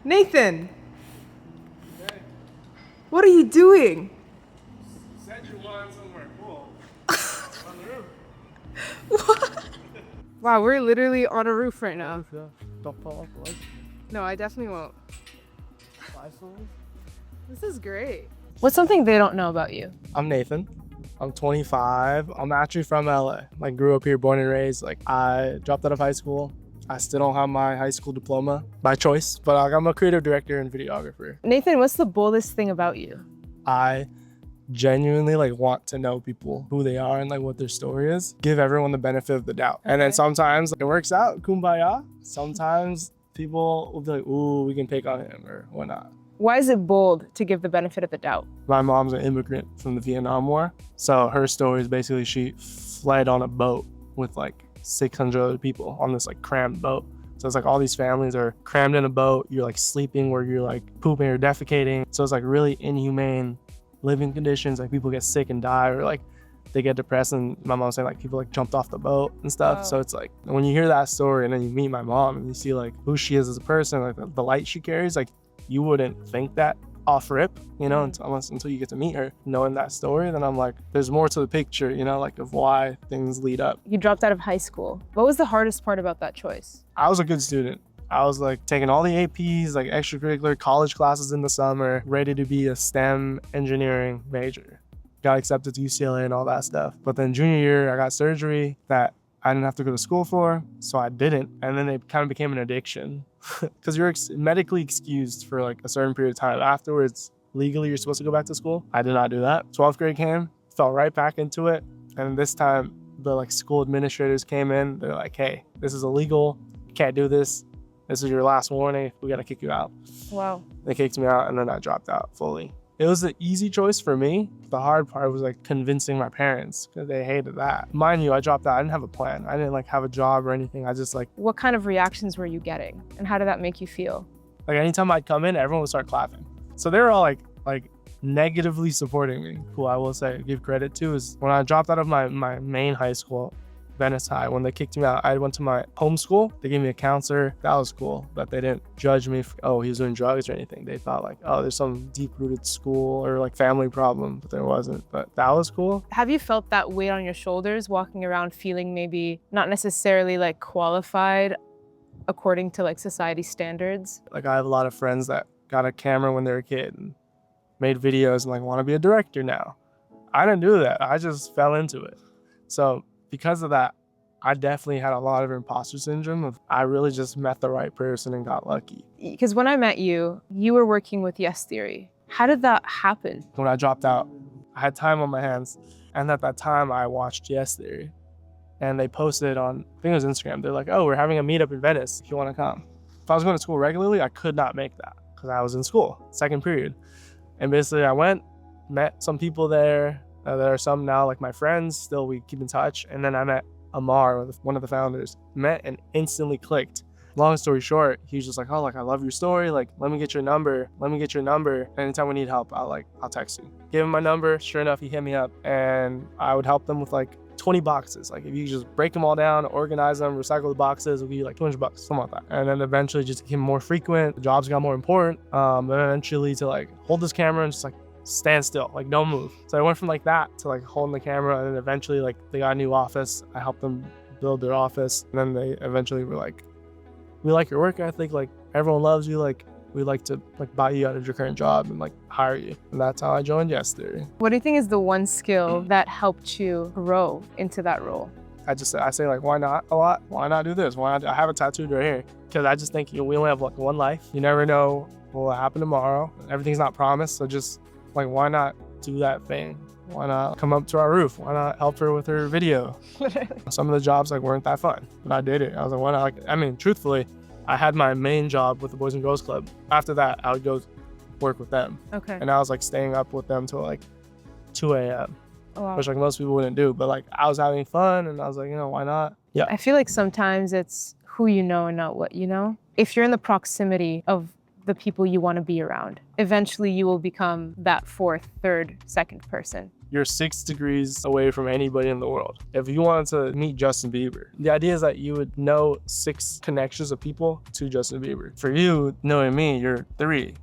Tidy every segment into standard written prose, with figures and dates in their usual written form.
Nathan, Hey, what are you doing? said you wanted somewhere cool. On the roof. Wow, we're literally on a roof right now. Yeah. Don't fall off the light. No, I definitely won't. 5 stories. This is great. What's something they don't know about you? I'm Nathan. I'm 25. I'm actually from LA. Like, grew up here, born and raised. Like, I dropped out of high school. I still don't have my high school diploma by choice, but I'm a creative director and videographer. Nathan, what's the boldest thing about you? I genuinely want to know people, who they are and what their story is. Give everyone the benefit of the doubt. And then Okay. sometimes it works out, kumbaya. Sometimes people will be like, ooh, we can pick on him or whatnot. Why is it bold to give the benefit of the doubt? My mom's an immigrant from the Vietnam War. So her story is basically she fled on a boat with 600 other people on this crammed boat. So it's all these families are crammed in a boat. You're sleeping where you're pooping or defecating. So it's really inhumane living conditions. People get sick and die, or they get depressed. And my mom's saying people jumped off the boat and stuff. Wow. So it's when you hear that story and then you meet my mom and you see who she is as a person, the light she carries, you wouldn't think that off rip, until you get to meet her. Knowing that story, then I'm there's more to the picture, of why things lead up. You dropped out of high school. What was the hardest part about that choice? I was a good student. I was taking all the APs, extracurricular college classes in the summer, ready to be a STEM engineering major. Got accepted to UCLA and all that stuff. But then junior year, I got surgery that I didn't have to go to school for, so I didn't. And then it kind of became an addiction because you're medically excused for a certain period of time. Afterwards, legally, you're supposed to go back to school. I did not do that. 12th grade came, fell right back into it. And this time, the school administrators came in. They're like, hey, this is illegal. You can't do this. This is your last warning. We got to kick you out. Wow. They kicked me out, and then I dropped out fully. It was an easy choice for me. The hard part was convincing my parents, because they hated that. Mind you, I dropped out. I didn't have a plan. I didn't have a job or anything. I just What kind of reactions were you getting? And how did that make you feel? anytime I'd come in, everyone would start clapping. So they were all negatively supporting me. Who I will say, give credit to, is when I dropped out of my main high school, Venice High, when they kicked me out, I went to my home school. They gave me a counselor. That was cool. But they didn't judge me for, oh, he was doing drugs or anything. They thought oh, there's some deep-rooted school or family problem, but there wasn't. But that was cool. Have you felt that weight on your shoulders walking around feeling maybe not necessarily qualified according to society standards? I have a lot of friends that got a camera when they were a kid and made videos and want to be a director now. I didn't do that. I just fell into it. So because of that, I definitely had a lot of imposter syndrome of I really just met the right person and got lucky. Because when I met you, you were working with Yes Theory. How did that happen? When I dropped out, I had time on my hands. And at that time, I watched Yes Theory. And they posted on, I think it was Instagram. They're oh, we're having a meetup in Venice if you want to come. If I was going to school regularly, I could not make that because I was in school, second period. And basically I went, met some people there. There are some now, my friends, still we keep in touch. And then I met Amar, one of the founders, met and instantly clicked. Long story short, he was just oh, I love your story. Let me get your number. Let me get your number. Anytime we need help, I'll text you. Gave him my number. Sure enough, he hit me up and I would help them with 20 boxes. If you just break them all down, organize them, recycle the boxes, it'll be $200, something like that. And then eventually just became more frequent. The jobs got more important. And eventually to hold this camera and just stand still, don't move. So I went from that to holding the camera, and then eventually they got a new office. I helped them build their office, and then they eventually were we like your work ethic, everyone loves you, we'd like to buy you out of your current job and hire you. And that's how I joined Yes Theory. What do you think is the one skill that helped you grow into that role? I say why not a lot? Why not do this? Why not? I have a tattooed right here because I just think we only have one life. You never know what will happen tomorrow. Everything's not promised, so just why not do that thing? Why not come up to our roof? Why not help her with her video? Some of the jobs weren't that fun, but I did it. I was why not? Truthfully, I had my main job with the Boys and Girls Club. After that, I would go work with them. Okay. And I was staying up with them till 2 a.m. Oh, wow. Which most people wouldn't do. But I was having fun and I was why not? Yeah. I feel sometimes it's who you know and not what you know. If you're in the proximity of the people you want to be around, eventually you will become that fourth, third, second person. you're 6 degrees away from anybody in the world. If you wanted to meet Justin Bieber, the idea is that you would know 6 connections of people to Justin Bieber. For you, knowing me, you're 3.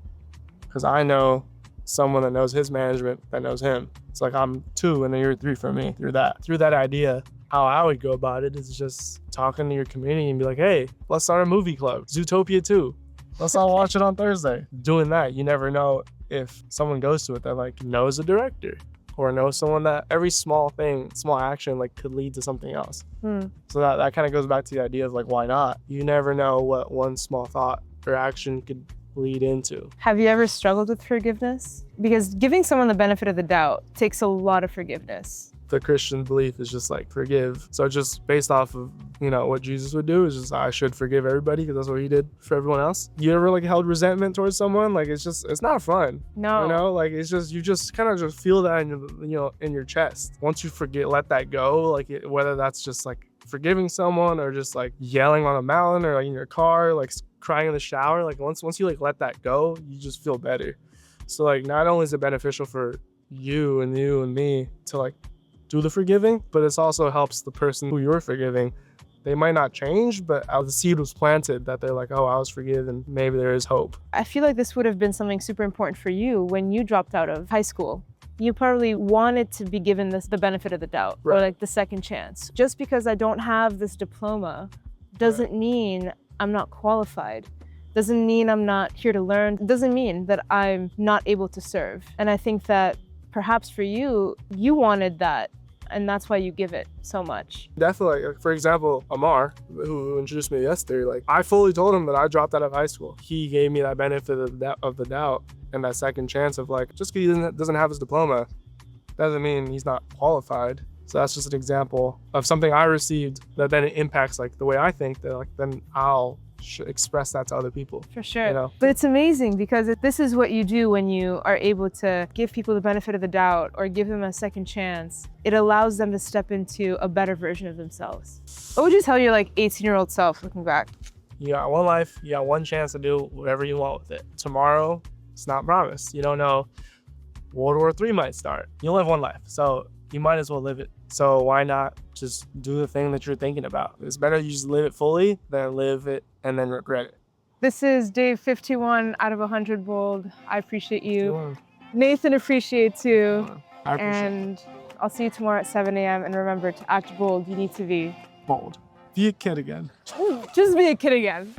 Because I know someone that knows his management that knows him. It's like I'm 2 and then you're 3 for me through that. Through that idea, how I would go about it is just talking to your community and be like, hey, let's start a movie club, Zootopia 2. Let's all watch it on Thursday. Doing that, you never know if someone goes to it that like knows a director or knows someone that every small thing, small action like could lead to something else. So that kind of goes back to the idea of like, why not? You never know what one small thought or action could lead into. Have you ever struggled with forgiveness? Because giving someone the benefit of the doubt takes a lot of forgiveness. The Christian belief is just like forgive. So just based off of, you know, what Jesus would do is just I should forgive everybody because that's what he did for everyone else. You ever like held resentment towards someone? Like it's not fun. No. You know, like it's just, you just kind of just feel that in your, you know, in your chest. Once you let that go, like whether that's just like forgiving someone or just like yelling on a mountain or like in your car, like crying in the shower, like once you like let that go, you just feel better. So like not only is it beneficial for you and me to like do the forgiving, but it also helps the person who you're forgiving. They might not change, but the seed was planted that they're like, oh, I was forgiven. Maybe there is hope. I feel like this would have been something super important for you when you dropped out of high school. You probably wanted to be given the benefit of the doubt, Right. or like the second chance. Just because I don't have this diploma doesn't mean I'm not qualified. Doesn't mean I'm not here to learn. Doesn't mean that I'm not able to serve. And I think that perhaps for you, you wanted that, and that's why you give it so much. Definitely. Like, for example, Amar, who introduced me yesterday, like I fully told him that I dropped out of high school. He gave me that benefit of the doubt and that second chance of like, just because he doesn't have his diploma, doesn't mean he's not qualified. So that's just an example of something I received that then it impacts like the way I think, that like then I'll express that to other people. For sure. You know? But it's amazing because this is what you do when you are able to give people the benefit of the doubt or give them a second chance. It allows them to step into a better version of themselves. What would you tell your like 18-year-old self looking back? You got one life, you got one chance to do whatever you want with it. Tomorrow, it's not promised. You don't know, World War III might start. You only have one life, so you might as well live it. So why not just do the thing that you're thinking about? It's better you just live it fully than live it and then regret it. This is Dave 51 out of 100 Bold. I appreciate you. Nathan appreciates you. I appreciate And I'll see you tomorrow at 7 a.m. And remember, to act bold, you need to be bold. Be a kid again. just be a kid again.